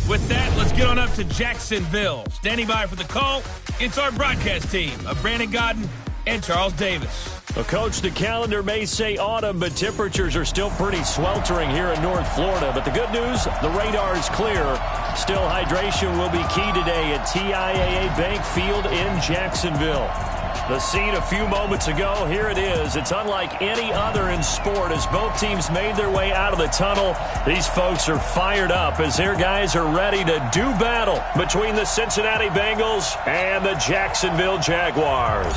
With that, let's get on up to Jacksonville. Standing by for the call, it's our broadcast team of Brandon Godden and Charles Davis. Well, Coach, the calendar may say autumn, but temperatures are still pretty sweltering here in North Florida. But the good news, the radar is clear. Still, hydration will be key today at TIAA Bank Field in Jacksonville. The scene a few moments ago, here it is. It's unlike any other in sport as both teams made their way out of the tunnel. These folks are fired up as their guys are ready to do battle between the Cincinnati Bengals and the Jacksonville Jaguars.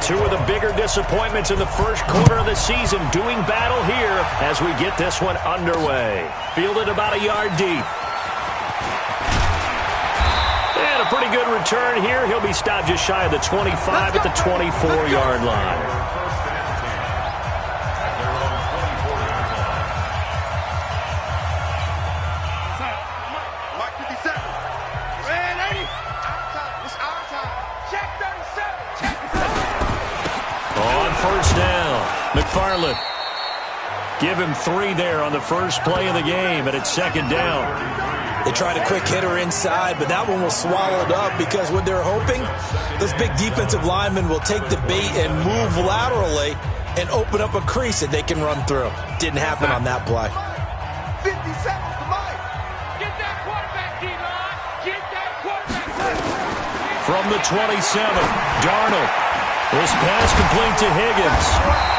Two of the bigger disappointments in the first quarter of the season doing battle here as we get this one underway. Fielded about a yard deep. And a pretty good return here. He'll be stopped just shy of the 25 at the 24-yard line. First down, McFarland. Give him 3 there on the first play of the game, and it's second down. They tried a quick hitter inside, but that one was swallowed up because what they're hoping, those big defensive linemen will take the bait and move laterally and open up a crease that they can run through. Didn't happen on that play. 50 seconds to life. Get that quarterback, D-line. Get that quarterback. From the 27, Darnold. This pass complete to Higgins.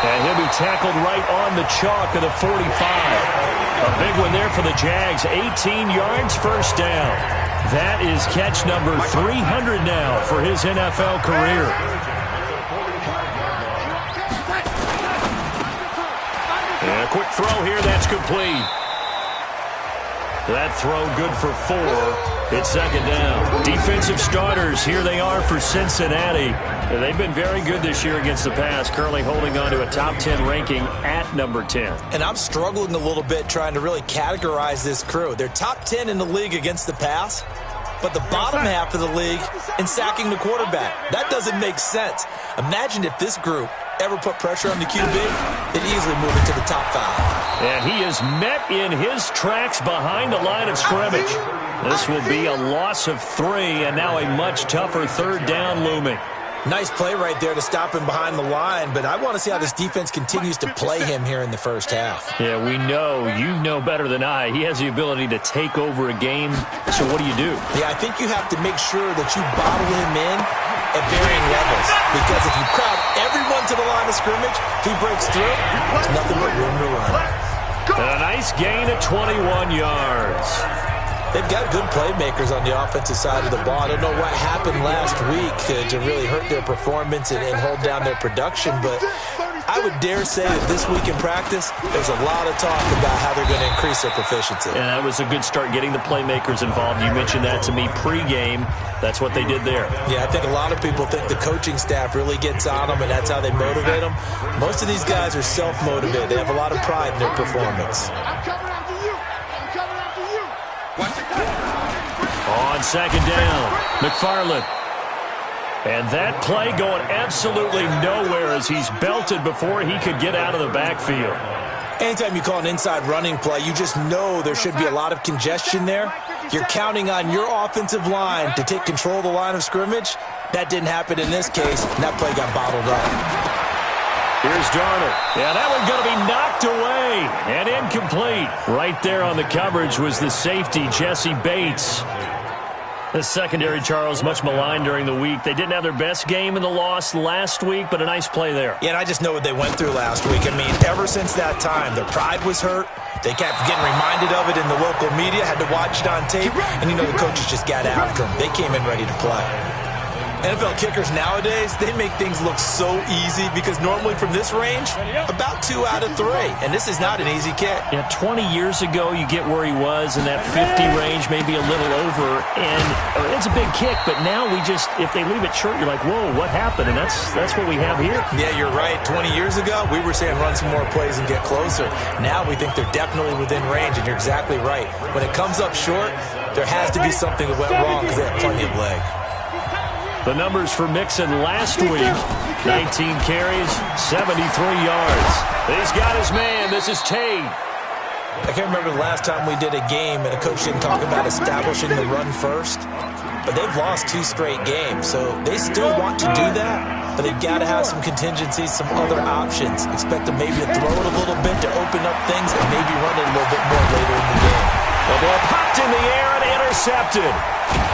And he'll be tackled right on the chalk of the 45. A big one there for the Jags. 18 yards, first down. That is catch number 300 now for his NFL career. And a quick throw here, that's complete. That throw good for 4. It's second down. Defensive starters, here they are for Cincinnati. And they've been very good this year against the pass, currently holding on to a top 10 ranking at number 10. And I'm struggling a little bit trying to really categorize this crew. They're top 10 in the league against the pass, but the bottom half of the league in sacking the quarterback. That doesn't make sense. Imagine if this group ever put pressure on the QB, they'd easily move into the top 5. And he is met in his tracks behind the line of scrimmage. This will be a loss of 3, and now a much tougher third down looming. Nice play right there to stop him behind the line, but I want to see how this defense continues to play him here in the first half. Yeah, we know. You know better than I. He has the ability to take over a game, so what do you do? Yeah, I think you have to make sure that you bottle him in at varying levels, because if you crowd everyone to the line of scrimmage, if he breaks through, there's nothing but room to run. And a nice gain of 21 yards. They've got good playmakers on the offensive side of the ball. I don't know what happened last week to really hurt their performance and hold down their production, but I would dare say that this week in practice, there's a lot of talk about how they're going to increase their proficiency. And that was a good start getting the playmakers involved. You mentioned that to me pregame. That's what they did there. Yeah, I think a lot of people think the coaching staff really gets on them, and that's how they motivate them. Most of these guys are self-motivated. They have a lot of pride in their performance. On second down, McFarland. And that play going absolutely nowhere as he's belted before he could get out of the backfield. Anytime you call an inside running play, you just know there should be a lot of congestion there. You're counting on your offensive line to take control of the line of scrimmage. That didn't happen in this case, and that play got bottled up. Here's Darnold. Yeah, that one's going to be knocked away and incomplete. Right there on the coverage was the safety, Jesse Bates. The secondary, Charles, much maligned during the week. They didn't have their best game in the loss last week, but a nice play there. Yeah, and I just know what they went through last week. I mean, ever since that time, their pride was hurt. They kept getting reminded of it in the local media, had to watch it on tape, and you know the coaches just got after them. They came in ready to play. NFL kickers nowadays, they make things look so easy because normally from this range, about 2 out of 3. And this is not an easy kick. Yeah, 20 years ago, you get where he was in that 50 range, maybe a little over, and it's a big kick. But now we just, if they leave it short, you're like, whoa, what happened? And that's what we have here. Yeah, you're right. 20 years ago, we were saying run some more plays and get closer. Now we think they're definitely within range, and you're exactly right. When it comes up short, there has to be something that went wrong because they have plenty of leg. The numbers for Mixon last week, 19 carries, 73 yards. He's got his man. This is Tate. I can't remember the last time we did a game and a coach didn't talk about establishing the run first. But they've lost 2 straight games, so they still want to do that, but they've got to have some contingencies, some other options. Expect them maybe to throw it a little bit to open up things and maybe run it a little bit more later in the game. The ball popped in the air and intercepted.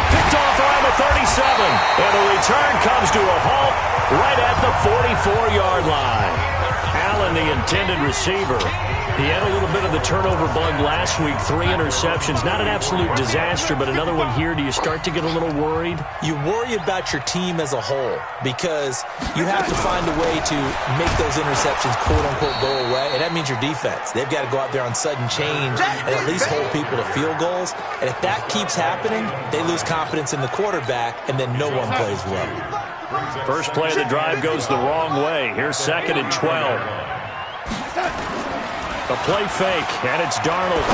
Picked off around the 37, and the return comes to a halt right at the 44-yard line. Allen, the intended receiver. He had a little bit of the turnover bug last week, 3 interceptions. Not an absolute disaster, but another one here. Do you start to get a little worried? You worry about your team as a whole because you have to find a way to make those interceptions, quote-unquote, go away, and that means your defense. They've got to go out there on sudden change and at least hold people to field goals, and if that keeps happening, they lose confidence in the quarterback, and then no one plays well. First play of the drive goes the wrong way. Here's 2nd and 12. A play fake, and it's Darnold.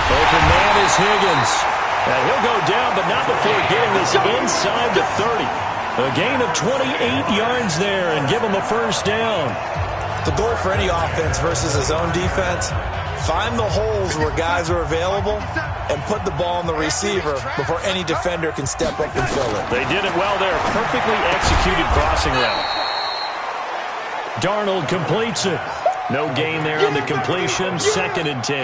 Open man is Higgins. And he'll go down, but not before getting this inside the 30. A gain of 28 yards there and give him a first down. The goal for any offense versus his own defense, find the holes where guys are available and put the ball on the receiver before any defender can step up and fill it. They did it well there. Perfectly executed crossing route. Darnold completes it. No gain there on the completion. 2nd and 10.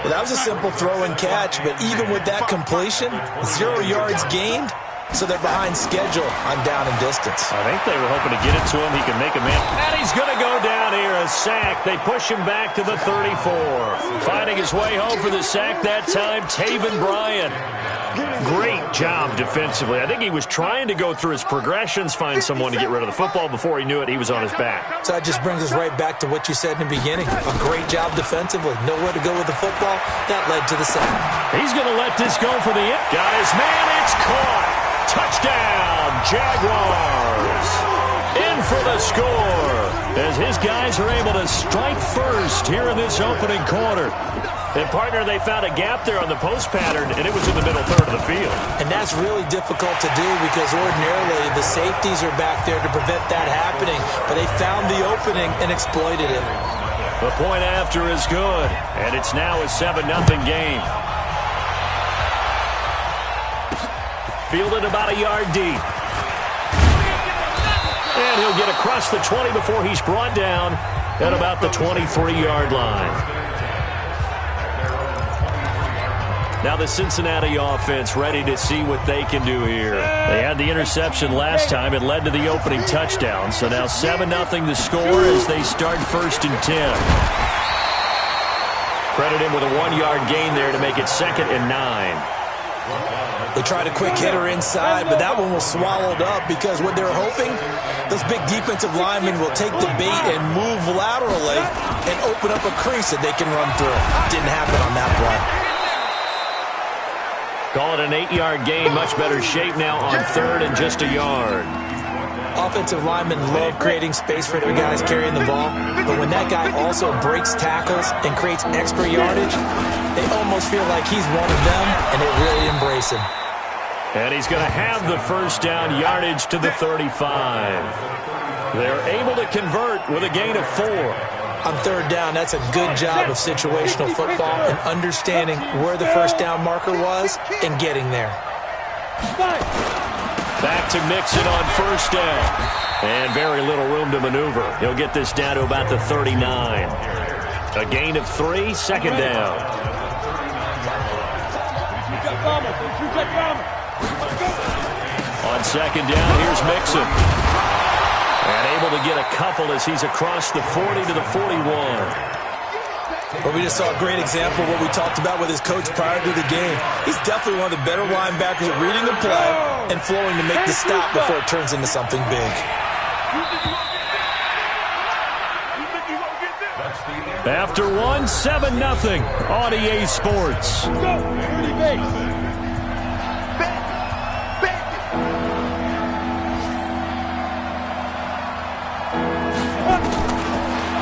Well, that was a simple throw and catch, but even with that completion, 0 yards gained, so they're behind schedule on down and distance. I think they were hoping to get it to him. He can make a man. And he's going to go down here. A sack. They push him back to the 34. Finding his way home for the sack that time, Taven Bryan. Great job defensively. I think he was trying to go through his progressions, find someone to get rid of the football. Before he knew it, he was on his back. So that just brings us right back to what you said in the beginning. A great job defensively. Nowhere to go with the football. That led to the sack. He's going to let this go for the end. Got his man. It's caught. Touchdown, Jaguars. In for the score as his guys are able to strike first here in this opening quarter. And, partner, they found a gap there on the post pattern, and it was in the middle third of the field. And that's really difficult to do because ordinarily the safeties are back there to prevent that happening. But they found the opening and exploited it. The point after is good, and it's now a 7-0 game. Fielded about a yard deep. And he'll get across the 20 before he's brought down at about the 23-yard line. Now the Cincinnati offense ready to see what they can do here. They had the interception last time. It led to the opening touchdown. So now 7-0 the score as they start 1st and 10. Credit him with a 1-yard gain there to make it 2nd and 9. They tried a quick hitter inside, but that one was swallowed up because what they're hoping, those big defensive linemen will take the bait and move laterally and open up a crease that they can run through. Didn't happen on that play. Call it an 8-yard gain. Much better shape now on 3rd and just a yard. Offensive linemen love creating space for their guys carrying the ball, but when that guy also breaks tackles and creates extra yardage, they almost feel like he's one of them, and they really embrace him. And he's going to have the first down, yardage to the 35. They're able to convert with a gain of 4. On 3rd down, that's a good job of situational football and understanding where the first down marker was and getting there. Back to Mixon on 1st down. And very little room to maneuver. He'll get this down to about the 39. A gain of 3, 2nd down. On 2nd down, here's Mixon. And able to get a couple as he's across the 40 to the 41. Well, we just saw a great example of what we talked about with his coach prior to the game. He's definitely one of the better linebackers at reading the play and flowing to make the stop before it turns into something big. After 1, 7-0 on EA Sports.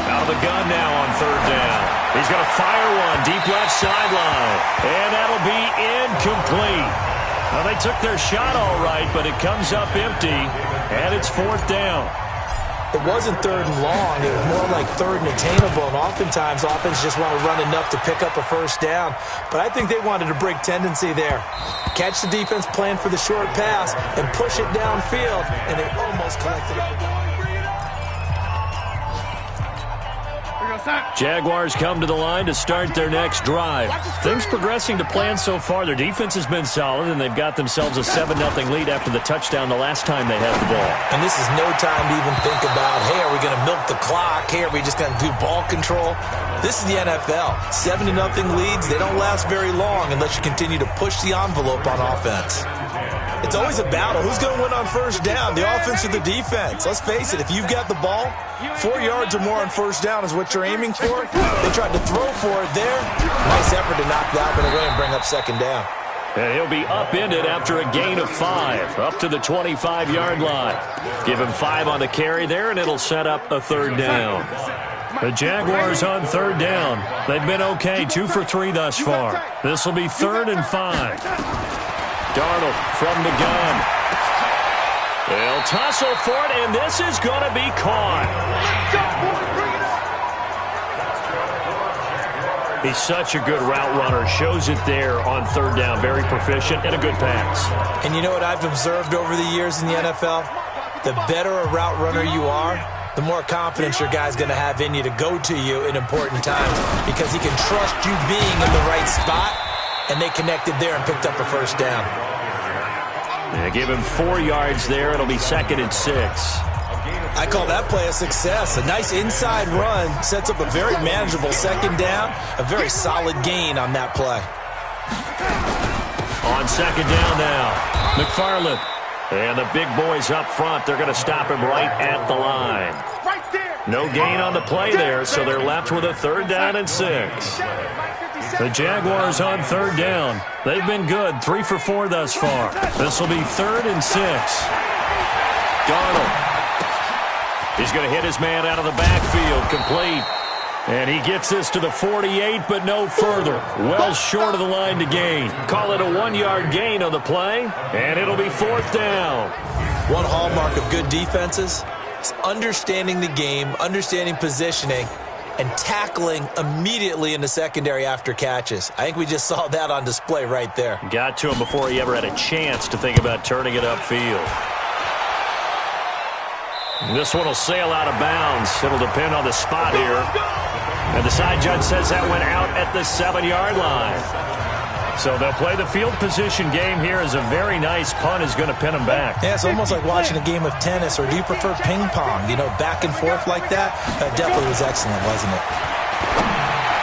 Out of the gun now on 3rd down. He's going to fire one deep left sideline. And that'll be incomplete. Well, they took their shot all right, but it comes up empty. And it's 4th down. it wasn't third and long. It was more like third and attainable, and oftentimes offense just want to run enough to pick up a first down. But I think they wanted to break tendency there. Catch the defense plan for the short pass and push it downfield, and they almost collected it. Jaguars come to the line to start their next drive. Things progressing to plan so far. Their defense has been solid, and they've got themselves a 7-0 lead after the touchdown the last time they had the ball. And this is no time to even think about, hey, are we going to milk the clock? Hey, are we just going to do ball control? This is the NFL. 7-0 leads, they don't last very long unless you continue to push the envelope on offense. It's always a battle. Who's going to win on first down, the offense or the defense? Let's face it, if you've got the ball, 4 yards or more on first down is what you're aiming for. They tried to throw for it there. Nice effort to knock that one away and bring up second down. And he'll be upended after a gain of 5, up to the 25-yard line. Give him 5 on the carry there, and it'll set up a third down. The Jaguars on third down. They've been okay, 2 for 3 thus far. This will be 3rd and 5. Darnold from the gun. They'll tussle for it, and this is going to be caught. He's such a good route runner. Shows it there on third down. Very proficient and a good pass. And you know what I've observed over the years in the NFL? The better a route runner you are, the more confidence your guy's going to have in you to go to you in important times because he can trust you being in the right spot. And they connected there and picked up a first down. They give him 4 yards there. It'll be 2nd and 6. I call that play a success. A nice inside run sets up a very manageable second down. A very solid gain on that play. On second down now, McFarland. And the big boys up front, they're going to stop him right at the line. No gain on the play there, so they're left with a 3rd down and 6. The Jaguars on third down. They've been good, 3 for 4 thus far. This will be 3rd and 6. Darnold. He's going to hit his man out of the backfield, complete. And he gets this to the 48, but no further. Well short of the line to gain. Call it a 1-yard gain on the play, and it'll be 4th down. One hallmark of good defenses is understanding the game, understanding positioning, and tackling immediately in the secondary after catches. I think we just saw that on display right there. Got to him before he ever had a chance to think about turning it upfield. This one will sail out of bounds. It'll depend on the spot here. And the side judge says that went out at the 7-yard line. So they'll play the field position game here as a very nice punt is going to pin them back. Yeah, it's almost like watching a game of tennis, or do you prefer ping pong? You know, back and forth like that? That definitely was excellent, wasn't it?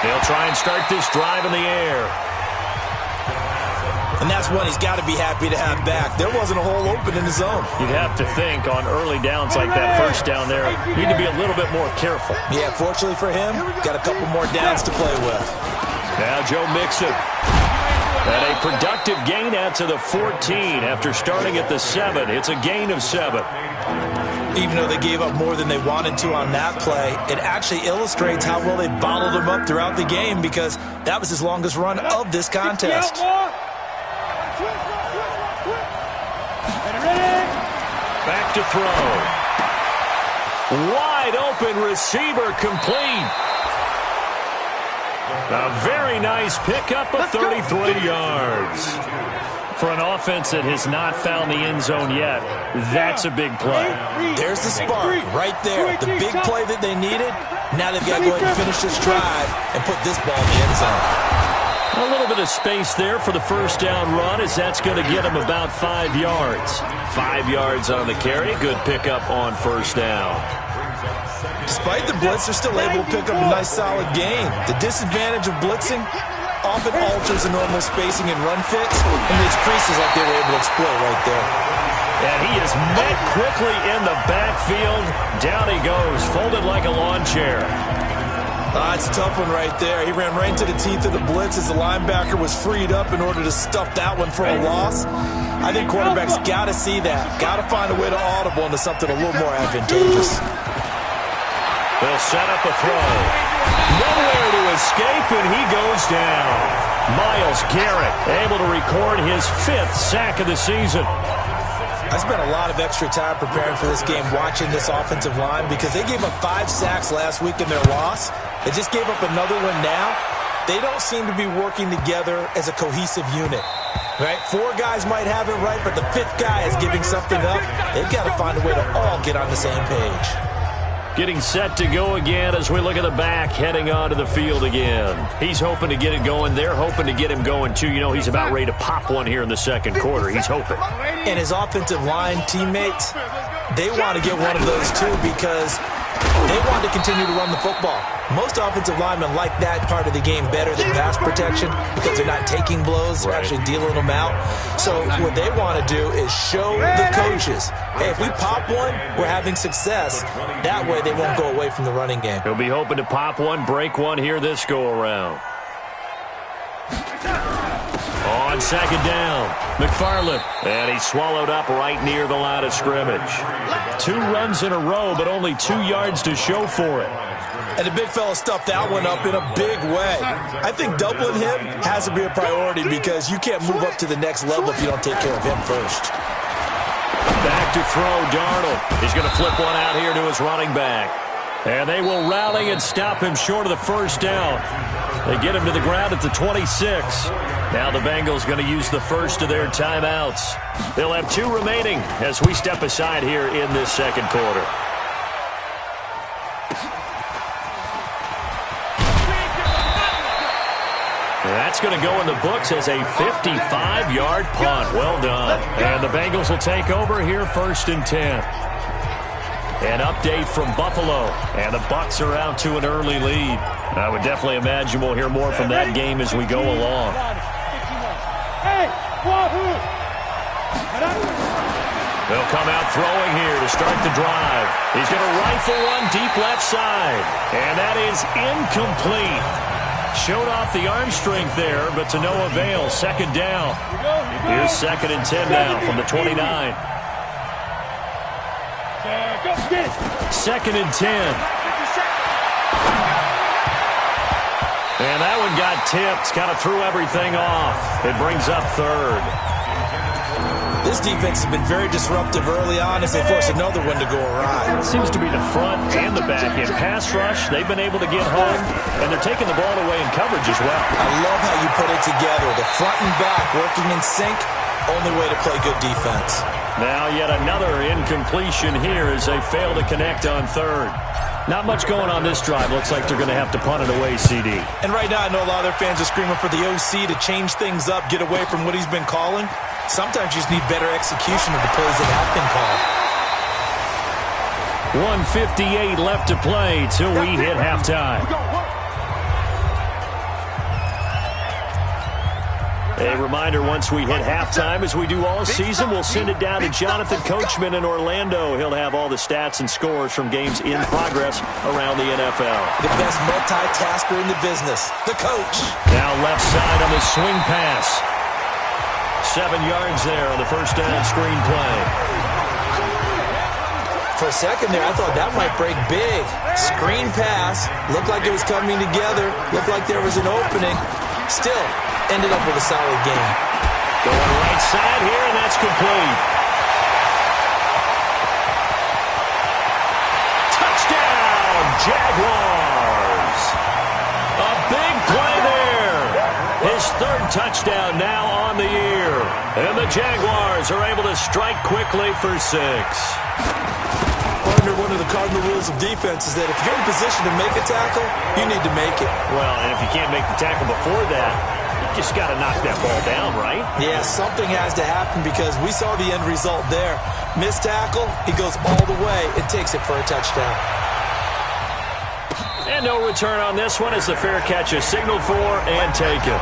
They'll try and start this drive in the air. And that's one he's got to be happy to have back. There wasn't a hole open in the zone. You'd have to think on early downs like that first down there, you need to be a little bit more careful. Yeah, fortunately for him, got a couple more downs to play with. Now Joe Mixon. And a productive gain out to the 14 after starting at the 7. It's a gain of 7. Even though they gave up more than they wanted to on that play, it actually illustrates how well they bottled him up throughout the game because that was his longest run of this contest. Back to throw. Wide open receiver complete. A very nice pickup of 33 yards. For an offense that has not found the end zone yet, that's a big play. There's the spark right there. The big play that they needed. Now they've got to go ahead and finish this drive and put this ball in the end zone. A little bit of space there for the first down run as that's going to get them about 5 yards. 5 yards on the carry. Good pickup on first down. Despite the blitz, they're still able to pick up a nice solid gain. The disadvantage of blitzing often alters the normal spacing and run fits and makes creases like they were able to exploit right there. And he is met quickly in the backfield. Down he goes, folded like a lawn chair. It's a tough one right there. He ran right into the teeth of the blitz as the linebacker was freed up in order to stuff that one for a loss. I think quarterbacks got to see that. Got to find a way to audible into something a little more advantageous. They'll set up a throw. Nowhere to escape, and he goes down. Myles Garrett able to record his 5th sack of the season. I spent a lot of extra time preparing for this game watching this offensive line because they gave up 5 sacks last week in their loss. They just gave up another one now. They don't seem to be working together as a cohesive unit. Right? 4 guys might have it right, but the 5th guy is giving something up. They've got to find a way to all get on the same page. Getting set to go again as we look at the back, heading onto the field again. He's hoping to get it going. They're hoping to get him going, too. You know, he's about ready to pop one here in the second quarter. He's hoping. And his offensive line teammates, they want to get one of those, too, because they want to continue to run the football. Most offensive linemen like that part of the game better than pass protection because they're not taking blows, they're actually dealing them out. So what they want to do is show the coaches, hey, if we pop one, we're having success. That way they won't go away from the running game. He'll be hoping to pop one, break one here this go-around. On second down, McFarland. And he's swallowed up right near the line of scrimmage. 2 runs in a row, but only 2 yards to show for it. And the big fella stuffed that one up in a big way. I think doubling him has to be a priority because you can't move up to the next level if you don't take care of him first. Back to throw, Darnold. He's going to flip one out here to his running back. And they will rally and stop him short of the first down. They get him to the ground at the 26. Now the Bengals going to use the first of their timeouts. They'll have 2 remaining as we step aside here in this second quarter. That's going to go in the books as a 55-yard punt. Well done. And the Bengals will take over here first and 10. An update from Buffalo. And the Bucs are out to an early lead. I would definitely imagine we'll hear more from that game as we go along. They'll come out throwing here to start the drive. He's going to rifle one deep left side. And that is incomplete. Showed off the arm strength there, but to no avail. Second down. Here's second and 10 now from the 29. Second and 10. And that one got tipped. Kind of threw everything off. It brings up third. This defense has been very disruptive early on as they force another one to go awry. It seems to be the front and the back end. Pass rush, they've been able to get home, and they're taking the ball away in coverage as well. I love how you put it together. The front and back working in sync, only way to play good defense. Now yet another incompletion here as they fail to connect on third. Not much going on this drive. Looks like they're going to have to punt it away, CD. And right now I know a lot of their fans are screaming for the OC to change things up, get away from what he's been calling. Sometimes you just need better execution of the plays that have been called. 1:58 left to play till we hit halftime. A reminder, once we hit halftime, as we do all season, we'll send it down to Jonathan Coachman in Orlando. He'll have all the stats and scores from games in progress around the NFL. The best multitasker in the business, the coach. Now left side on the swing pass. 7 yards there on the first down screen play. For a second there, I thought that might break big. Screen pass. Looked like it was coming together. Looked like there was an opening. Still, ended up with a solid game. Going right side here, and that's complete. Touchdown, Jaguars. A big play there. His 3rd touchdown now on the year. And the Jaguars are able to strike quickly for 6. Partner, one of the cardinal rules of defense is that if you're in position to make a tackle, you need to make it. Well, and if you can't make the tackle before that, you just got to knock that ball down, right? Yeah, something has to happen because we saw the end result there. Missed tackle, he goes all the way and takes it for a touchdown. And no return on this one as the fair catch is signaled for and taken.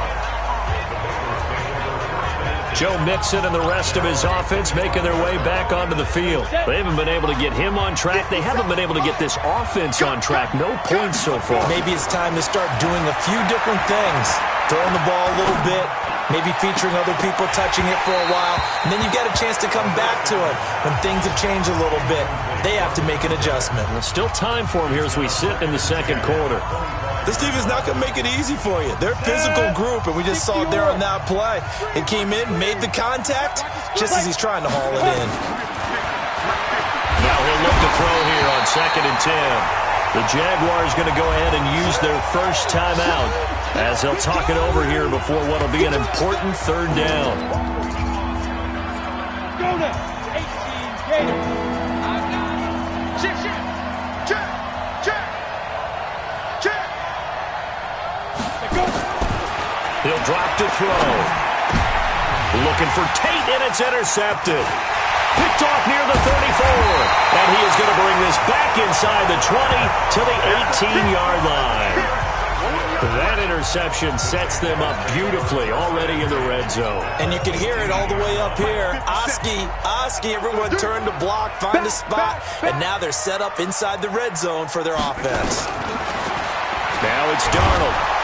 Joe Mixon and the rest of his offense making their way back onto the field. They haven't been able to get him on track. They haven't been able to get this offense on track. No points so far. Maybe it's time to start doing a few different things. Throwing the ball a little bit, maybe featuring other people touching it for a while, and then you get a chance to come back to it when things have changed a little bit. They have to make an adjustment. There's still time for him here as we sit in the second quarter. This defense is not going to make it easy for you. They're a physical group, and we just saw it there on that play. It came in, made the contact, just as he's trying to haul it in. Now he'll look to throw here on 2nd and 10. The Jaguars going to go ahead and use their first timeout as they'll talk it over here before what will be an important 3rd down. Go now. 18 Gators. He'll drop to throw. Looking for Tate, and it's intercepted. Picked off near the 34. And he is going to bring this back inside the 20 to the 18-yard line. That interception sets them up beautifully already in the red zone. And you can hear it all the way up here. Oski, everyone turned to block, find a spot, and now they're set up inside the red zone for their offense. Now it's Darnold.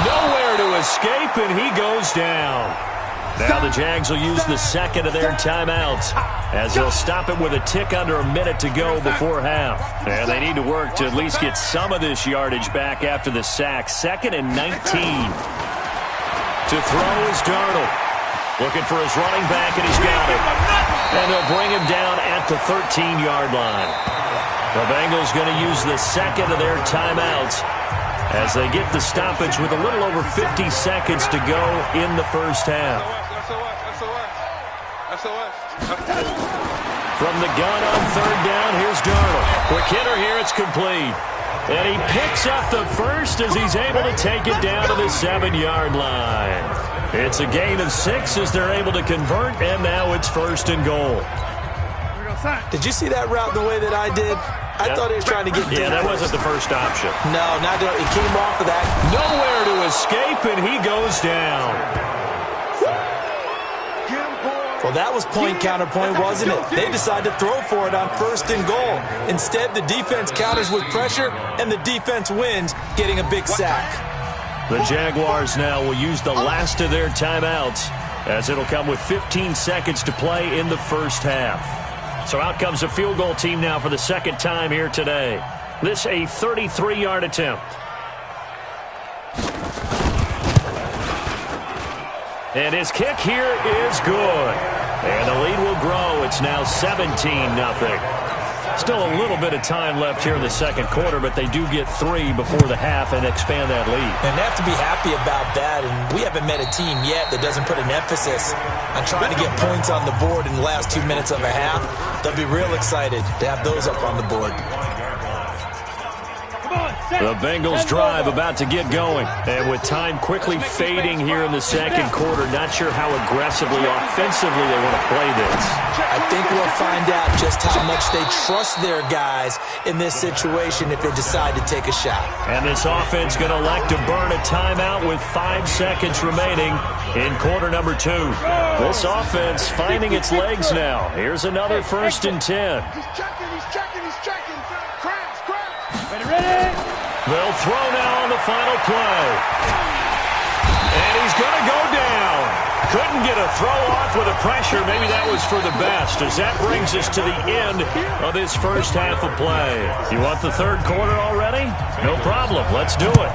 Nowhere to escape, and he goes down. Now the Jags will use the second of their timeouts as they'll stop it with a tick under a minute to go before half. And they need to work to at least get some of this yardage back after the sack. 2nd and 19. To throw is Darnold. Looking for his running back, and he's got it. And they'll bring him down at the 13-yard line. The Bengals going to use the second of their timeouts as they get the stoppage with a little over 50 seconds to go in the first half. From the gun on 3rd down, here's Darnold. Quick hitter here, it's complete. And he picks up the first as he's able to take it down to the 7-yard line. It's a gain of 6 as they're able to convert, and now it's 1st and goal. Did you see that route the way that I did? I thought he was trying to get deep. Yeah, that wasn't the first option. No, not it came off of that. Nowhere to escape, and he goes down. Well, that was point counterpoint, wasn't it? They decided to throw for it on 1st and goal. Instead, the defense counters with pressure, and the defense wins, getting a big sack. The Jaguars now will use the last of their timeouts as it'll come with 15 seconds to play in the first half. So out comes a field goal team now for the second time here today. This a 33-yard attempt. And his kick here is good. And the lead will grow. It's now 17-0. Still a little bit of time left here in the second quarter, but they do get 3 before the half and expand that lead. And they have to be happy about that. And we haven't met a team yet that doesn't put an emphasis on trying to get points on the board in the last 2 minutes of a half. They'll be real excited to have those up on the board. The Bengals drive about to get going. And with time quickly fading here in the second quarter, not sure how aggressively, offensively they want to play this. I think we'll find out just how much they trust their guys in this situation if they decide to take a shot. And this offense going to elect to burn a timeout with 5 seconds remaining in quarter number 2. This offense finding its legs now. Here's another 1st and 10. He's checking. Crash. Ready? They'll throw now on the final play. And he's going to go down. Couldn't get a throw off with the pressure. Maybe that was for the best, as that brings us to the end of this first half of play. You want the third quarter already? No problem. Let's do it.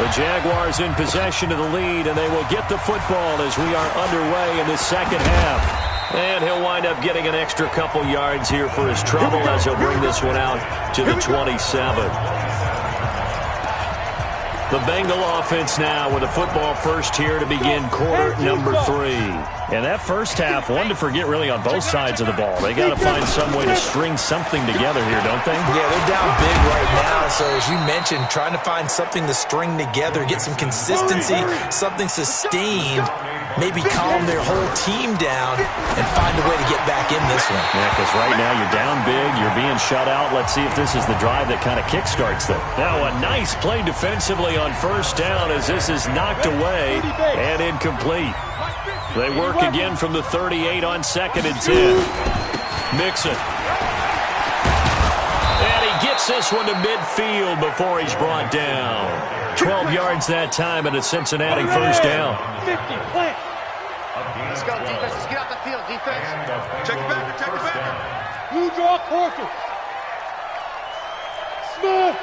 The Jaguars in possession of the lead, and they will get the football as we are underway in the second half. And he'll wind up getting an extra couple yards here for his trouble as he'll bring this one out to the 27. The Bengal offense now with a football first here to begin quarter number 3. And that first half, one to forget really on both sides of the ball. They got to find some way to string something together here, don't they? Yeah, they're down big right now. So as you mentioned, trying to find something to string together, get some consistency, something sustained, maybe calm their whole team down and find a way to get back in this one. Yeah, because right now you're down big, you're being shut out. Let's see if this is the drive that kind of kickstarts them. Now a nice play defensively on first down as this is knocked away and incomplete. They work again from the 38 on 2nd and 10. Mixon. And he gets this one to midfield before he's brought down. 12 yards that time and a Cincinnati first down. 50, play. Let's go, defense. Let's get out the field, defense. Check it back. Blue draw, Corker. Smith.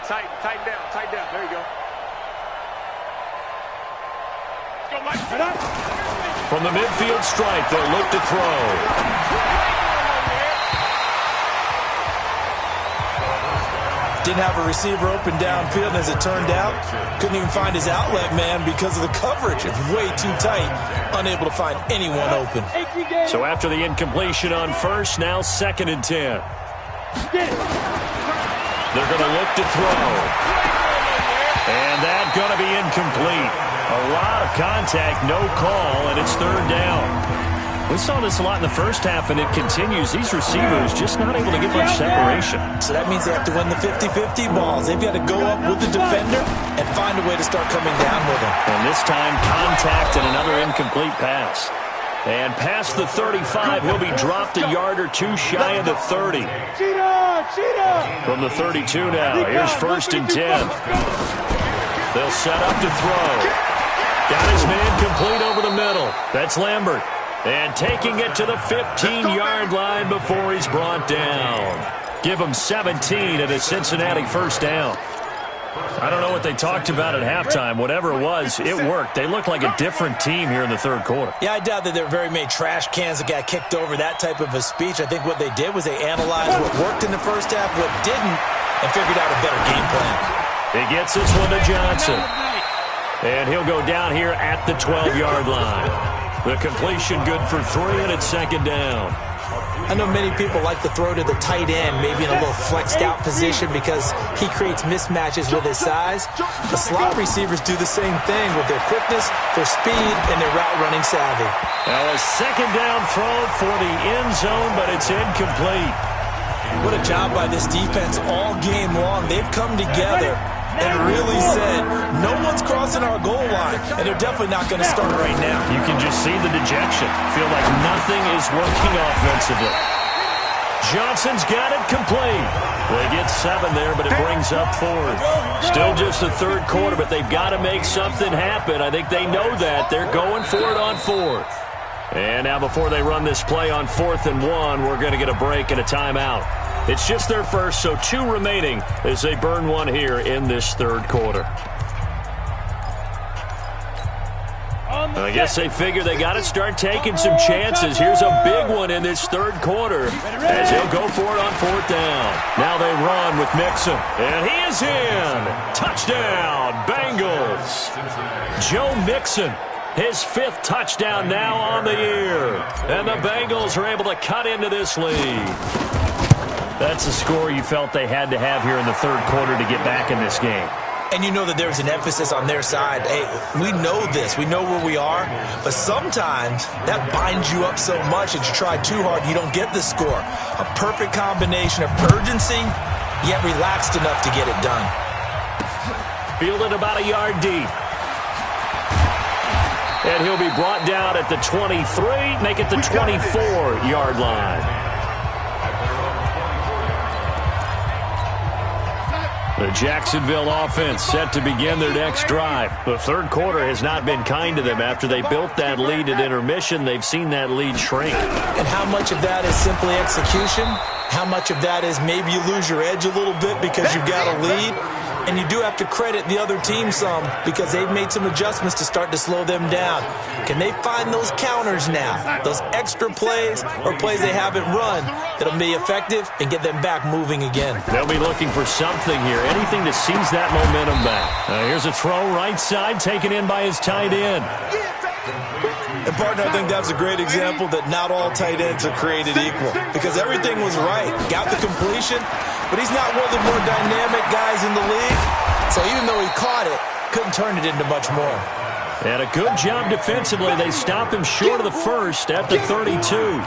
Tighten down. There you go. Let's go, Mike. From the midfield stripe, they'll look to throw. Didn't have a receiver open downfield, and as it turned out, couldn't even find his outlet man because of the coverage. It's way too tight, unable to find anyone open. So after the incompletion on first, now 2nd and 10. They're going to look to throw. And that's going to be incomplete. A lot of contact, no call, and it's 3rd down. We saw this a lot in the first half, and it continues. These receivers just not able to get much separation. So that means they have to win the 50-50 balls. They've got to go up with the defender and find a way to start coming down with him. And this time, contact and another incomplete pass. And past the 35, he'll be dropped a yard or two shy of the 30. From the 32 now, here's 1st and 10. They'll set up to throw. Got his man complete over the middle. That's Lambert. And taking it to the 15-yard line before he's brought down. Give him 17 at a Cincinnati 1st down. I don't know what they talked about at halftime. Whatever it was, it worked. They look like a different team here in the 3rd quarter. Yeah, I doubt that there were very many trash cans that got kicked over, that type of a speech. I think what they did was they analyzed what worked in the first half, what didn't, and figured out a better game plan. He gets this one to Johnson. And he'll go down here at the 12-yard line. The completion good for 3, and it's 2nd down. I know many people like to throw to the tight end, maybe in a little flexed out position because he creates mismatches with his size. The slot receivers do the same thing with their quickness, their speed, and their route running savvy. Now a 2nd down throw for the end zone, but it's incomplete. What a job by this defense all game long. They've come together and really said, no one's crossing our goal line, and they're definitely not going to start right now. You can just see the dejection. Feel like nothing is working offensively. Johnson's got it complete. They get 7 there, but it brings up 4th. Still just the 3rd quarter, but they've got to make something happen. I think they know that. They're going for it on 4th. And now before they run this play on 4th and 1, we're going to get a break and a timeout. It's just their first, so 2 remaining as they burn 1 here in this 3rd quarter. I guess they figure they got to start taking some chances. Here's a big one in this 3rd quarter as he'll go for it on 4th down. Now they run with Mixon, and he is in. Touchdown, Bengals. Joe Mixon, his 5th touchdown now on the year. And the Bengals are able to cut into this lead. That's a score you felt they had to have here in the 3rd quarter to get back in this game. And you know that there's an emphasis on their side. Hey, we know this. We know where we are. But sometimes that binds you up so much that you try too hard, you don't get the score. A perfect combination of urgency, yet relaxed enough to get it done. Fielded about a yard deep. And he'll be brought down at the 23, make it the 24-yard line. The Jacksonville offense set to begin their next drive. The 3rd quarter has not been kind to them. After they built that lead at intermission, they've seen that lead shrink. And how much of that is simply execution? How much of that is maybe you lose your edge a little bit because you've got a lead? And you do have to credit the other team some because they've made some adjustments to start to slow them down. Can they find those counters now, those extra plays or plays they haven't run that'll be effective and get them back moving again? They'll be looking for something here, anything to seize that momentum back. Here's a throw right side, taken in by his tight end. And, partner, I think that's a great example that not all tight ends are created equal because everything was right. Got the completion, but he's not one of the more dynamic guys in the league. So even though he caught it, couldn't turn it into much more. And a good job defensively. They stop him short of the 1st at the 32.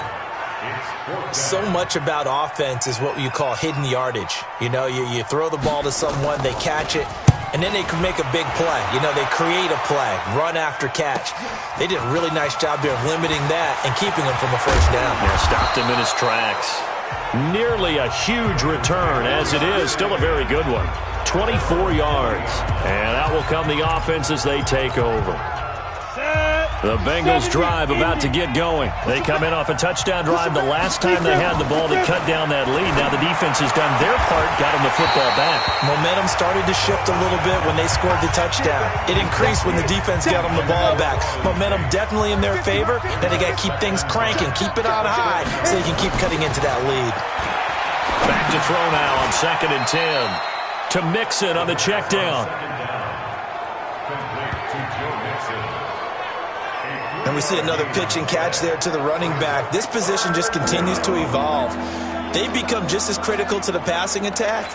So much about offense is what you call hidden yardage. You know, you throw the ball to someone, they catch it, and then they can make a big play. You know, they create a play, run after catch. They did a really nice job there of limiting that and keeping him from a 1st down. Yeah, stopped him in his tracks. Nearly a huge return, as it is. Still a very good one. 24 yards. And out will come the offense as they take over. Set. The Bengals drive about to get going. They come in off a touchdown drive the last time they had the ball to cut down that lead. Now the defense has done their part, got them the football back. Momentum started to shift a little bit when they scored the touchdown. It increased when the defense got them the ball back. Momentum definitely in their favor. Now they got to keep things cranking, keep it on high so they can keep cutting into that lead. Back to throw now on 2nd and 10. To Mixon on the check down. And we see another pitch and catch there to the running back. This position just continues to evolve. They've become just as critical to the passing attack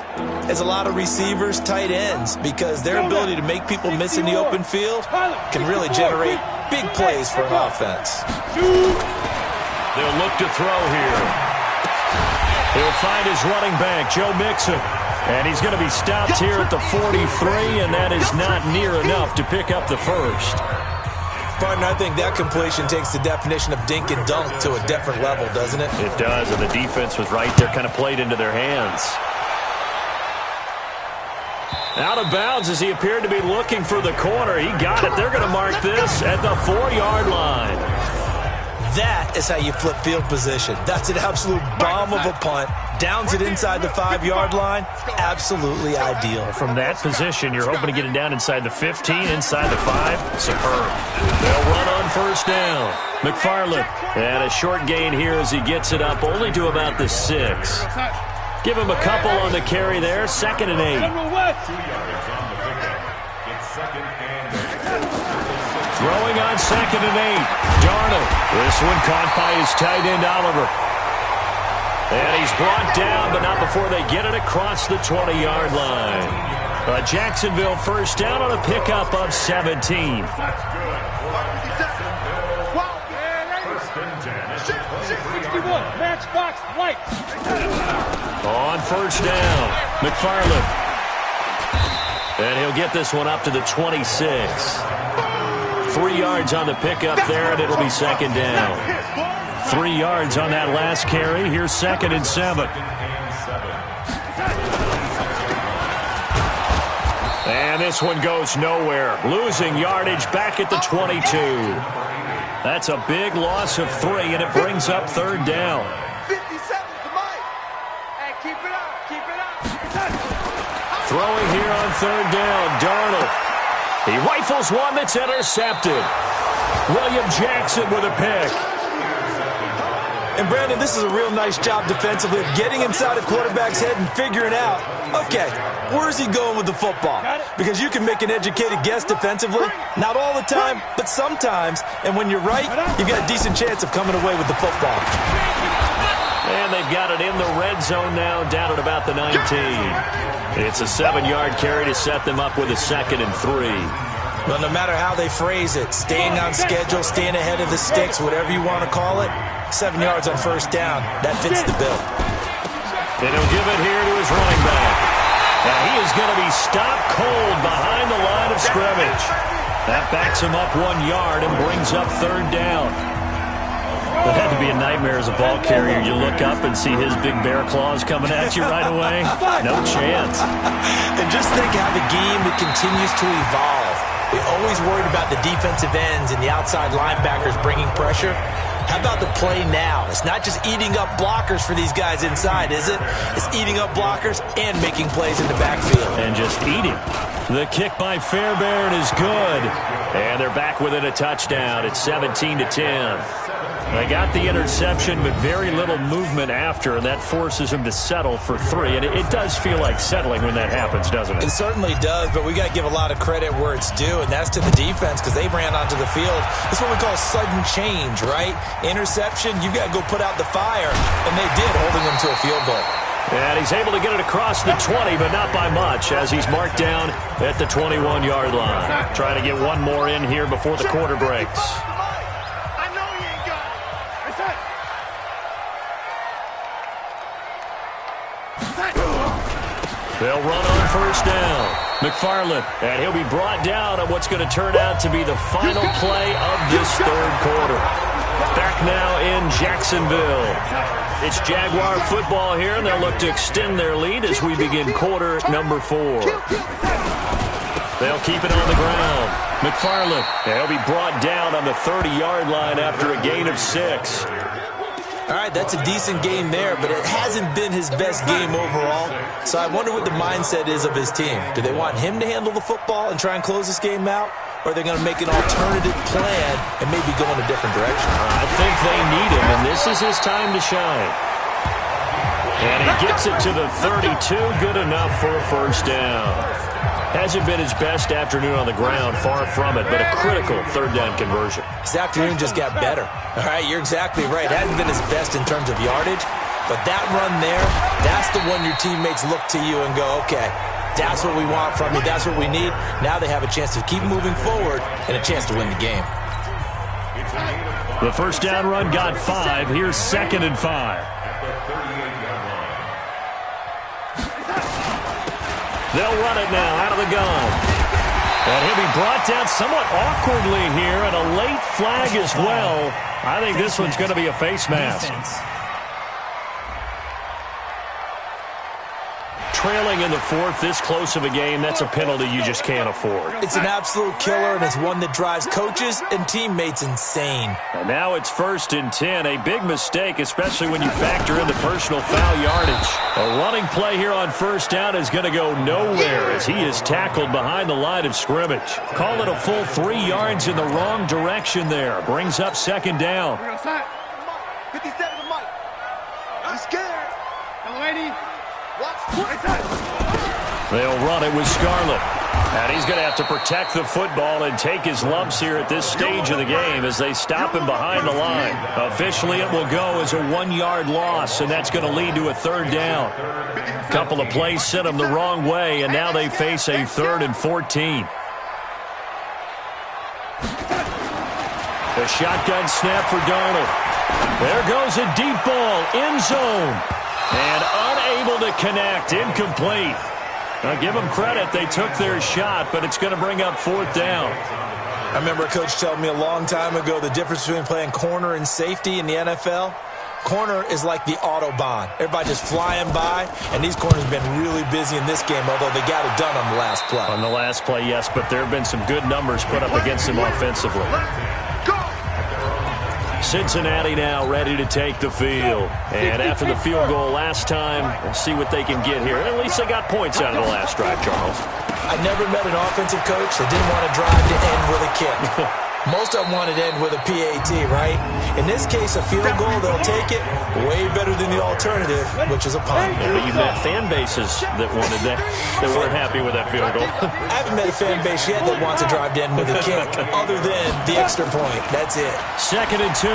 as a lot of receivers, tight ends, because their ability to make people miss in the open field can really generate big plays for an offense. They'll look to throw here. He'll find his running back, Joe Mixon. And he's going to be stopped here at the 43, and that is not near enough to pick up the first. Partner, I think that completion takes the definition of dink and dunk to a different level, doesn't it? It does, and the defense was right there, kind of played into their hands. Out of bounds as he appeared to be looking for the corner. He got it. They're going to mark this at the 4-yard line. That is how you flip field position. That's an absolute bomb of a punt. Downs it inside the 5-yard line. Absolutely ideal. From that position, you're hoping to get it down inside the 15, inside the 5. Superb. They'll run on first down. McFarland. And a short gain here as he gets it up only to about the 6. Give him a couple on the carry there. 2nd and 8. Throwing on 2nd and 8. Darnold. This one caught by his tight end, Oliver. And he's brought down, but not before they get it across the 20-yard line. A Jacksonville first down on a pickup of 17. On first down, McFarland. And he'll get this one up to the 26. 3 yards on the pickup there, and it'll be 2nd down. 3 yards on that last carry. Here's 2nd and 7. And this one goes nowhere. Losing yardage back at the 22. That's a big loss of 3, and it brings up 3rd down. 57's the mic. Hey, keep it up, keep it up. Throwing here on 3rd down, Darnold. He rifles one that's intercepted. William Jackson with a pick. And, Brandon, this is a real nice job defensively of getting inside a quarterback's head and figuring out, okay, where's he going with the football? Because you can make an educated guess defensively. Not all the time, but sometimes. And when you're right, you've got a decent chance of coming away with the football. And they've got it in the red zone now, down at about the 19. It's a 7-yard carry to set them up with a 2nd and 3. Well, no matter how they phrase it, staying on schedule, staying ahead of the sticks, whatever you want to call it, 7 yards on first down, that fits the bill. And he'll give it here to his running back. And he is going to be stopped cold behind the line of scrimmage. That backs him up 1 yard and brings up 3rd down. That had to be a nightmare as a ball carrier. You look up and see his big bear claws coming at you right away. No chance. And just think how the game continues to evolve. We always worried about the defensive ends and the outside linebackers bringing pressure. How about the play now? It's not just eating up blockers for these guys inside, is it? It's eating up blockers and making plays in the backfield. And just eating. The kick by Fairbairn is good. And they're back within a touchdown. It's 17-10. They got the interception, but very little movement after, and that forces him to settle for 3. And it does feel like settling when that happens, doesn't it? It certainly does, but we got to give a lot of credit where it's due, and that's to the defense because they ran onto the field. That's what we call sudden change, right? Interception, you got to go put out the fire, and they did, holding them to a field goal. And he's able to get it across the 20, but not by much, as he's marked down at the 21-yard line. Trying to get one more in here before the quarter breaks. They'll run on first down. McFarland, and he'll be brought down on what's going to turn out to be the final play of this 3rd quarter. Back now in Jacksonville. It's Jaguar football here, and they'll look to extend their lead as we begin quarter number 4. They'll keep it on the ground. McFarland, he'll be brought down on the 30-yard line after a gain of 6. All right, that's a decent game there, but it hasn't been his best game overall. So I wonder what the mindset is of his team. Do they want him to handle the football and try and close this game out? Or are they going to make an alternative plan and maybe go in a different direction? I think they need him, and this is his time to shine. And he gets it to the 32, good enough for a first down. Hasn't been his best afternoon on the ground, far from it, but a critical third down conversion. This afternoon just got better. All right, you're exactly right. It hasn't been his best in terms of yardage, but that run there, that's the one your teammates look to you and go, okay, that's what we want from you, that's what we need. Now they have a chance to keep moving forward and a chance to win the game. The first down run got 5. Here's 2nd and 5. They'll run it now out of the gun. And he'll be brought down somewhat awkwardly here, and a late flag as well. I think this one's going to be a face mask. Trailing in the 4th, this close of a game, that's a penalty you just can't afford. It's an absolute killer, and it's one that drives coaches and teammates insane. And now it's 1st and 10, a big mistake, especially when you factor in the personal foul yardage. A running play here on first down is going to go nowhere as he is tackled behind the line of scrimmage. Call it a full 3 yards in the wrong direction there. Brings up 2nd down. 57 to Mike. I'm scared. Hello, lady. They'll run it with Scarlett. And he's going to have to protect the football and take his lumps here at this stage of the game as they stop him behind the line. Officially, it will go as a 1-yard loss, and that's going to lead to a 3rd down. A couple of plays sent them the wrong way, and now they face a 3rd and 14. The shotgun snap for Donald. There goes a deep ball, end zone. And unable to connect, incomplete. Now give them credit, they took their shot, but it's going to bring up 4th down. I remember a coach telling me a long time ago the difference between playing corner and safety in the NFL. Corner is like the Autobahn. Everybody just flying by, and these corners have been really busy in this game, although they got it done on the last play. On the last play, yes, but there have been some good numbers put up against them offensively. Cincinnati now ready to take the field. And after the field goal last time, we'll see what they can get here. At least they got points out of the last drive, Charles. I never met an offensive coach that didn't want to drive to end with a kick. Most of them wanted to end with a PAT, right? In this case, a field goal, they'll take it way better than the alternative, which is a punt. Yeah, but you've met fan bases that wanted that weren't happy with that field goal. I haven't met a fan base yet that wants to drive to end with a kick, other than the extra point. That's it. 2nd and 2.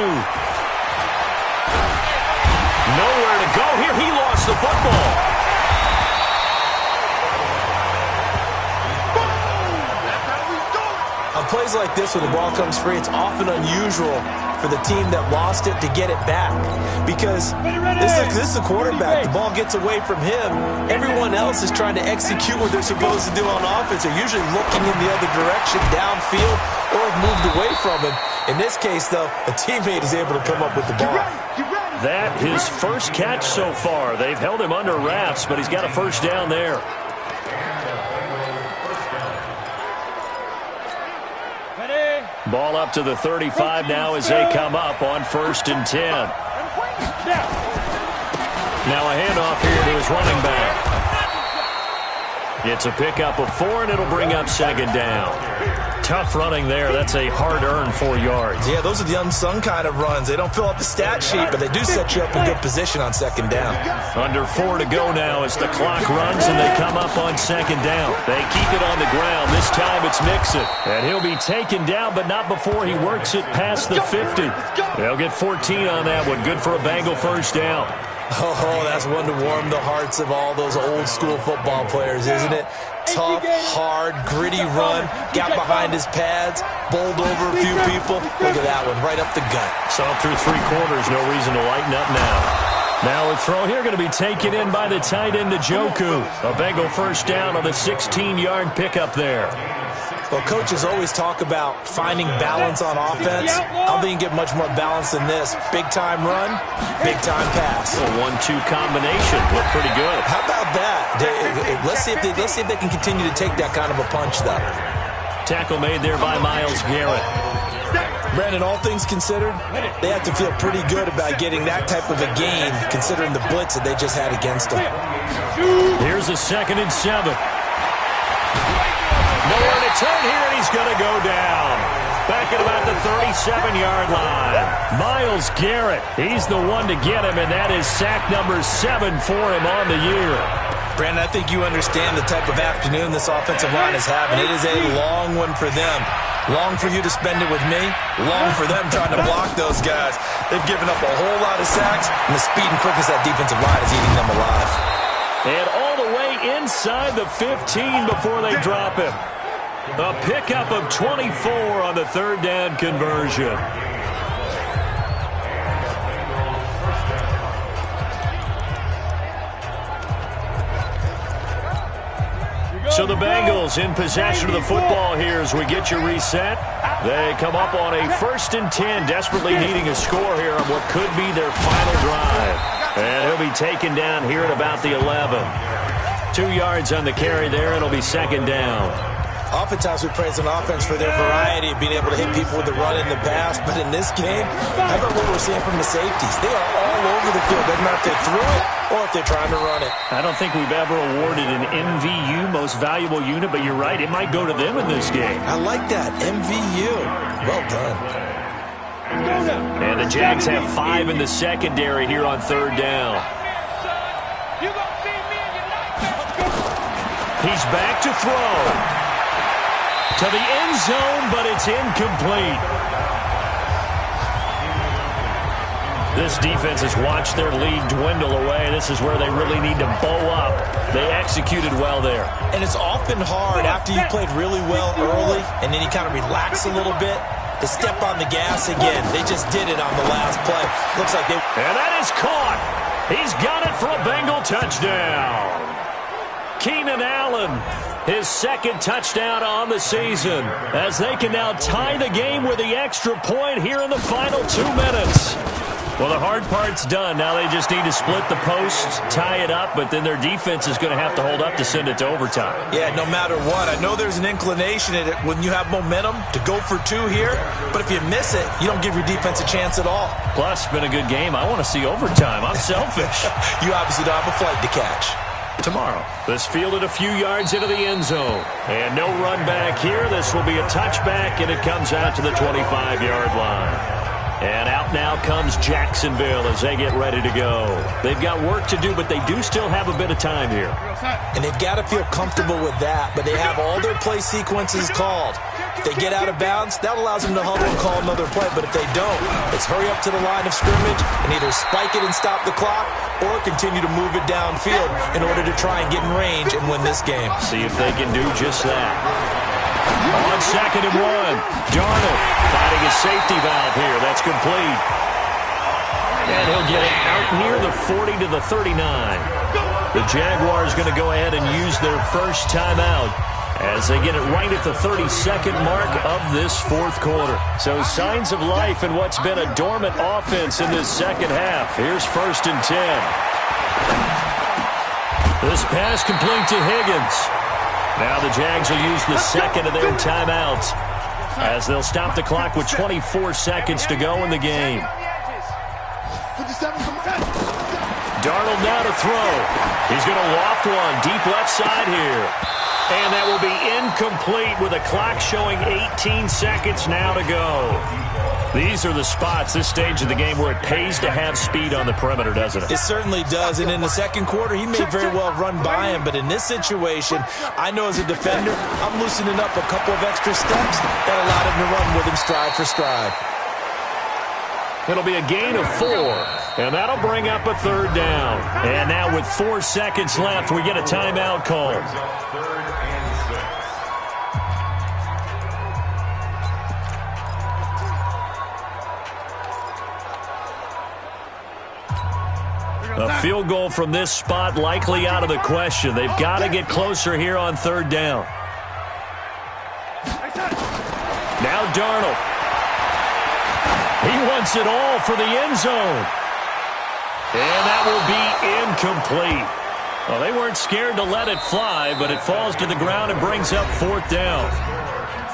Nowhere to go here. He lost the football. On plays like this, when the ball comes free, it's often unusual for the team that lost it to get it back. Because this is a quarterback. The ball gets away from him. Everyone else is trying to execute what they're supposed to do on offense. They're usually looking in the other direction, downfield, or have moved away from him. In this case, though, a teammate is able to come up with the ball. That his first catch so far. They've held him under wraps, but he's got a first down there. Ball up to the 35 now as they come up on 1st and 10. Now a handoff here to his running back. It's a pickup of 4, and it'll bring up 2nd down. Tough running there. That's a hard-earned 4 yards. Yeah, those are the unsung kind of runs. They don't fill up the stat sheet, but they do set you up in good position on 2nd down. Under 4 to go now as the clock runs, and they come up on 2nd down. They keep it on the ground. This time it's Mixon. And he'll be taken down, but not before he works it past the 50. They'll get 14 on that one. Good for a Bengal first down. Oh, that's one to warm the hearts of all those old-school football players, isn't it? Tough, hard, gritty run, got behind his pads, bowled over a few people. Look at that one, right up the gut. Saw through 3 quarters, no reason to lighten up now. Now a throw here going to be taken in by the tight end, Njoku. A Bengal first down on the 16-yard pickup there. Well, coaches always talk about finding balance on offense. I don't think you get much more balance than this. Big-time run, big-time pass. A 1-2 combination. Looked pretty good. How about that? Let's see if they can continue to take that kind of a punch, though. Tackle made there by Myles Garrett. Brandon, all things considered, they have to feel pretty good about getting that type of a gain, considering the blitz that they just had against them. Here's a 2nd and 7. Nowhere to turn here, and he's going to go down. Back at about the 37-yard line. Myles Garrett, he's the one to get him, and that is sack number 7 for him on the year. Brandon, I think you understand the type of afternoon this offensive line is having. It is a long one for them. Long for you to spend it with me. Long for them trying to block those guys. They've given up a whole lot of sacks, and the speed and quickness of that defensive line is eating them alive. And all the way inside the 15 before they drop him. A pickup of 24 on the 3rd down conversion. So the Bengals in possession of the football here as we get you reset. They come up on a 1st and 10, desperately needing a score here on what could be their final drive. And he'll be taken down here at about the 11. 2 yards on the carry there, and it'll be 2nd down. Oftentimes we praise an offense for their variety of being able to hit people with the run in the pass, but in this game, how about what we're seeing from the safeties? They are all over the field. Doesn't matter if they threw it or if they're trying to run it. I don't think we've ever awarded an MVU, most valuable unit, but you're right, it might go to them in this game. I like that, MVU. Well done. And the Jags have 5 in the secondary here on 3rd down. He's back to throw. To the end zone, but it's incomplete. This defense has watched their lead dwindle away. This is where they really need to bow up. They executed well there. And it's often hard after you played really well early and then you kind of relax a little bit to step on the gas again. They just did it on the last play. Looks like they... And that is caught. He's got it for a Bengal touchdown. Keenan Allen, his 2nd touchdown on the season, as they can now tie the game with the extra point here in the final 2 minutes. Well, the hard part's done. Now they just need to split the posts, tie it up, but then their defense is going to have to hold up to send it to overtime. Yeah, no matter what. I know there's an inclination in it when you have momentum to go for 2 here, but if you miss it, you don't give your defense a chance at all. Plus, it's been a good game. I want to see overtime. I'm selfish. You obviously don't have a flight to catch. Tomorrow, this fielded a few yards into the end zone. And no run back here. This will be a touchback, and it comes out to the 25-yard line. And out now comes Jacksonville as they get ready to go. They've got work to do, but they do still have a bit of time here. And they've got to feel comfortable with that, but they have all their play sequences called. If they get out of bounds, that allows them to huddle and call another play, but if they don't, it's hurry up to the line of scrimmage and either spike it and stop the clock or continue to move it downfield in order to try and get in range and win this game. See if they can do just that. On 2nd and 1, Darnold finding his safety valve here. That's complete. And he'll get it out near the 40 to the 39. The Jaguars going to go ahead and use their first timeout as they get it right at the 32nd mark of this 4th quarter. So signs of life in what's been a dormant offense in this 2nd half. Here's 1st and 10. This pass complete to Higgins. Now the Jags will use the 2nd of their timeouts as they'll stop the clock with 24 seconds to go in the game. Darnold now to throw. He's going to loft one deep left side here. And that will be incomplete with a clock showing 18 seconds now to go. These are the spots, this stage of the game, where it pays to have speed on the perimeter, doesn't it? It certainly does, and in the 2nd quarter, he may very well run by him, but in this situation, I know as a defender, I'm loosening up a couple of extra steps that allowed him to run with him stride for stride. It'll be a gain of 4, and that'll bring up a 3rd down. And now with 4 seconds left, we get a timeout call. A field goal from this spot likely out of the question. They've got to get closer here on 3rd down. Now Darnold. He wants it all for the end zone. And that will be incomplete. Well, they weren't scared to let it fly, but it falls to the ground and brings up 4th down.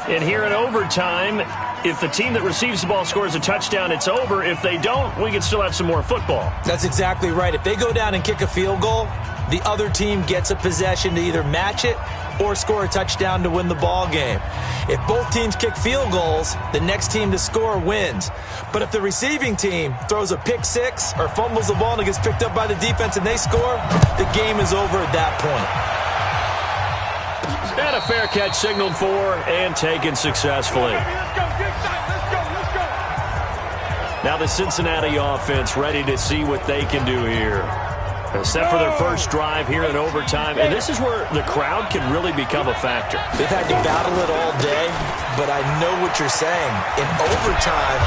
And here in overtime, if the team that receives the ball scores a touchdown, it's over. If they don't, we can still have some more football. That's exactly right. If they go down and kick a field goal, the other team gets a possession to either match it or score a touchdown to win the ball game. If both teams kick field goals, the next team to score wins. But if the receiving team throws a pick six or fumbles the ball and it gets picked up by the defense and they score, the game is over at that point. And a fair catch signaled for and taken successfully. Now the Cincinnati offense ready to see what they can do here. Set for their first drive here in overtime, and this is where the crowd can really become a factor. They've had to battle it all day, but I know what you're saying. In overtime,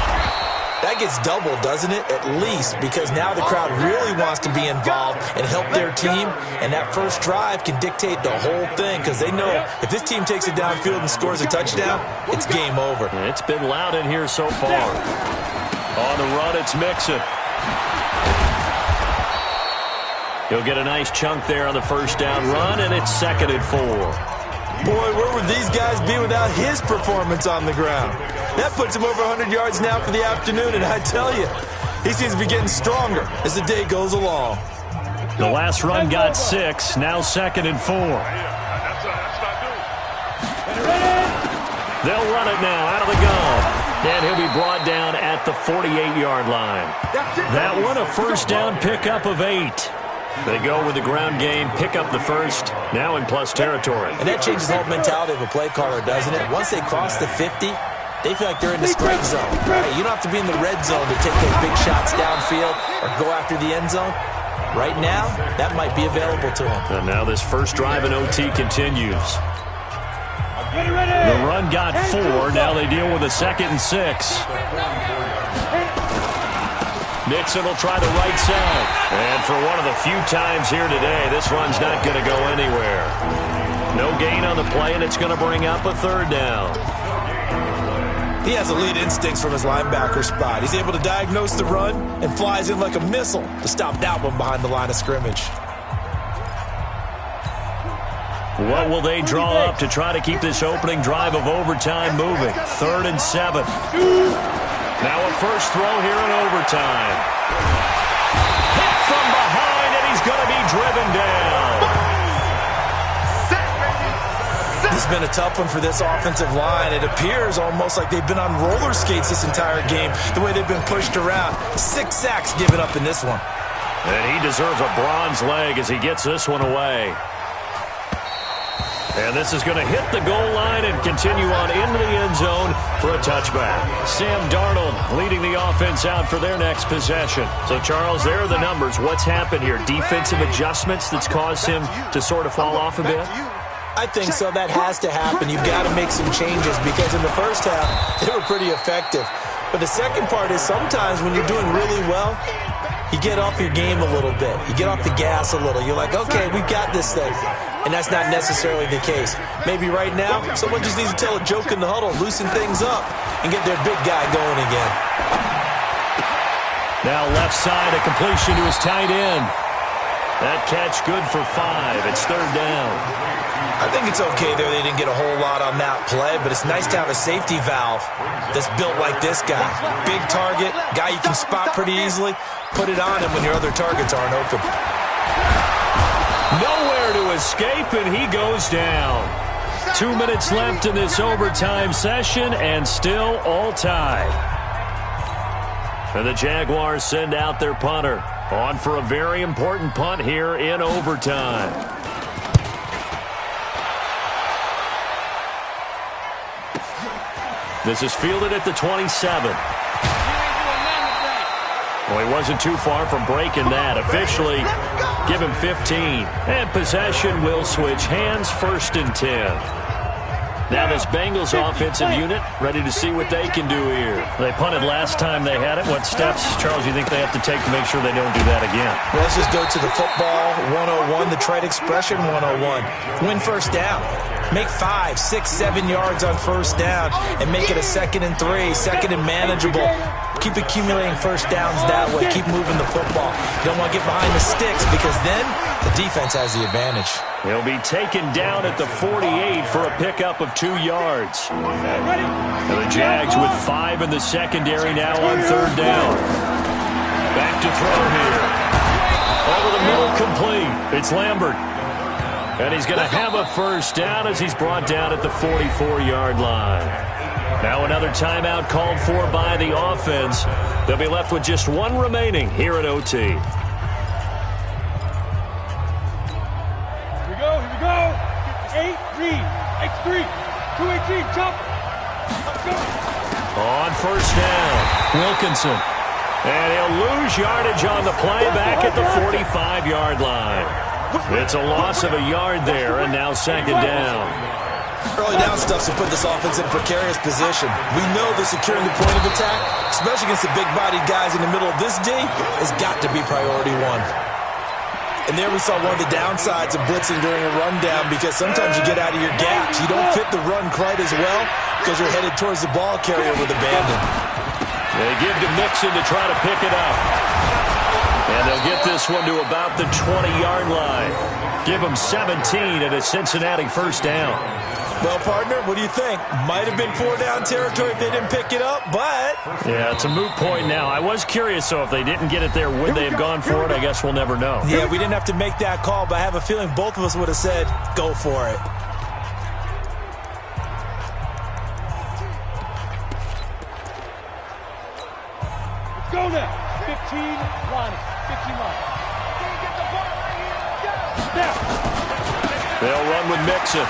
that gets doubled, doesn't it? At least, because now the crowd really wants to be involved and help their team, and that first drive can dictate the whole thing because they know if this team takes it downfield and scores a touchdown, it's game over. It's been loud in here so far. On the run, it's Mixon. He'll get a nice chunk there on the first down run, and it's 2nd and 4. Boy, where would these guys be without his performance on the ground? That puts him over 100 yards now for the afternoon, and I tell you, he seems to be getting stronger as the day goes along. The last run got 6, now 2nd and 4. They'll run it now out of the gun. And he'll be brought down at the 48-yard line. That one a first down pickup of 8. They go with the ground game, pick up the first, now in plus territory. And that changes the whole mentality of a play caller, doesn't it? Once they cross the 50, they feel like they're in the strike zone. Right? You don't have to be in the red zone to take those big shots downfield or go after the end zone. Right now, that might be available to them. And now this first drive in OT continues. The run got 4. Now they deal with a 2nd and 6. Nixon will try the right side. And for one of the few times here today, this run's not going to go anywhere. No gain on the play, and it's going to bring up a 3rd down. He has elite instincts from his linebacker spot. He's able to diagnose the run and flies in like a missile to stop that one behind the line of scrimmage. What will they draw up to try to keep this opening drive of overtime moving? 3rd and 7. Now a first throw here in overtime. Hit from behind, and he's going to be driven down. This has been a tough one for this offensive line. It appears almost like they've been on roller skates this entire game, the way they've been pushed around. 6 sacks given up in this one. And he deserves a bronze leg as he gets this one away. And this is going to hit the goal line and continue on into the end zone for a touchback. Sam Darnold leading the offense out for their next possession. So, Charles, there are the numbers. What's happened here? Defensive adjustments that's caused him to sort of fall off a bit? I think so. That has to happen. You've got to make some changes because in the first half, they were pretty effective. But the second part is sometimes when you're doing really well, you get off your game a little bit. You get off the gas a little. You're like, okay, we've got this thing. And that's not necessarily the case. Maybe right now, someone just needs to tell a joke in the huddle, loosen things up, and get their big guy going again. Now left side, a completion to his tight end. That catch good for 5. It's 3rd down. I think it's okay there. They didn't get a whole lot on that play, but it's nice to have a safety valve that's built like this guy. Big target, guy you can spot pretty easily. Put it on him when your other targets aren't open. Nowhere to escape, and he goes down. 2 minutes left in this overtime session, and still all tied. And the Jaguars send out their punter. On for a very important punt here in overtime. This is fielded at the 27. Well, he wasn't too far from breaking that. Officially, give him 15. And possession will switch hands, 1st and 10. Now this Bengals offensive unit ready to see what they can do here. They punted last time they had it. What steps, Charles, do you think they have to take to make sure they don't do that again? Well, let's just go to the football 101, the trade expression 101. Win first down. Make 5, 6, 7 yards on first down and make it a 2nd and 3, 2nd and manageable. Keep accumulating first downs that way. Keep moving the football. You don't want to get behind the sticks because then the defense has the advantage. He'll be taken down at the 48 for a pickup of 2 yards. And the Jags with 5 in the secondary now on third down. Back to throw here. Over the middle, complete. It's Lambert. And he's going to have a first down as he's brought down at the 44-yard line. Now another timeout called for by the offense. They'll be left with just one remaining here at OT. Here we go. 8, read. X3. 218, jump. Let's go. On first down, Wilkinson. And he'll lose yardage on the play back at the 45-yard line. It's a loss of a yard there, and now second down. Early down stuffs will put this offense in a precarious position. We know that securing the point of attack, especially against the big-bodied guys in the middle of this D, has got to be priority one. And there we saw one of the downsides of blitzing during a rundown because sometimes you get out of your gaps. You don't fit the run quite as well because you're headed towards the ball carrier with abandon. They give to Mixon to try to pick it up. And they'll get this one to about the 20-yard line. Give them 17 at a Cincinnati first down. Well, partner, what do you think? Might have been 4-down territory if they didn't pick it up, but... Yeah, it's a moot point now. I was curious, so if they didn't get it there, would they have gone for it? I guess we'll never know. Yeah, we didn't have to make that call, but I have a feeling both of us would have said, go for it. Let's go now. 15 line. 15 line. They'll run with Mixon.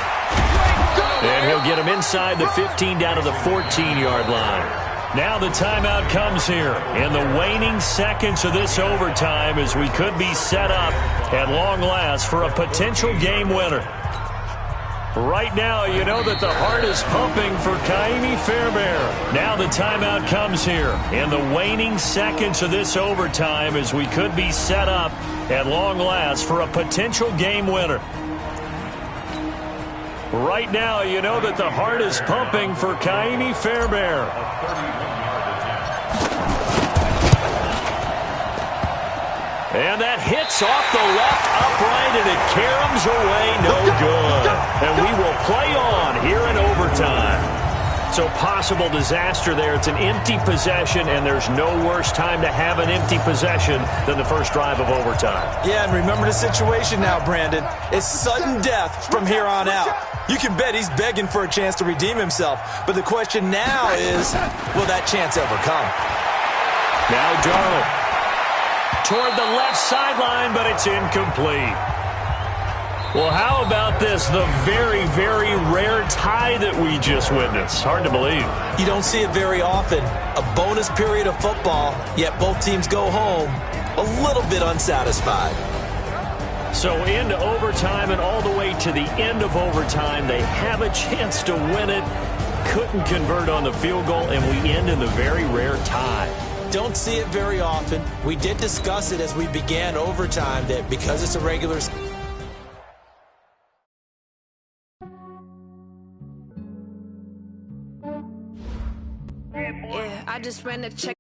And he'll get him inside the 15 down to the 14-yard line. Now the timeout comes here in the waning seconds of this overtime as we could be set up at long last for a potential game winner. Right now, you know that the heart is pumping for Ka'imi Fairbairn. Now the timeout comes here in the waning seconds of this overtime as we could be set up at long last for a potential game winner. Right now, you know that the heart is pumping for Ka'imi Fairbairn. And that hits off the left upright, and it caroms away, no good. And we will play on here in overtime. So possible disaster there. It's an empty possession, and there's no worse time to have an empty possession than the first drive of overtime. Yeah, and remember the situation now, Brandon. It's sudden death from here on out. You can bet he's begging for a chance to redeem himself. But the question now is, will that chance ever come? Now Darnold toward the left sideline, but it's incomplete. Well, how about this? The very, very rare tie that we just witnessed. Hard to believe. You don't see it very often. A bonus period of football, yet both teams go home a little bit unsatisfied. So into overtime and all the way to the end of overtime, they have a chance to win it. Couldn't convert on the field goal, and we end in the very rare tie. Don't see it very often. We did discuss it as we began overtime that because it's a regular... Yeah, I just ran a check.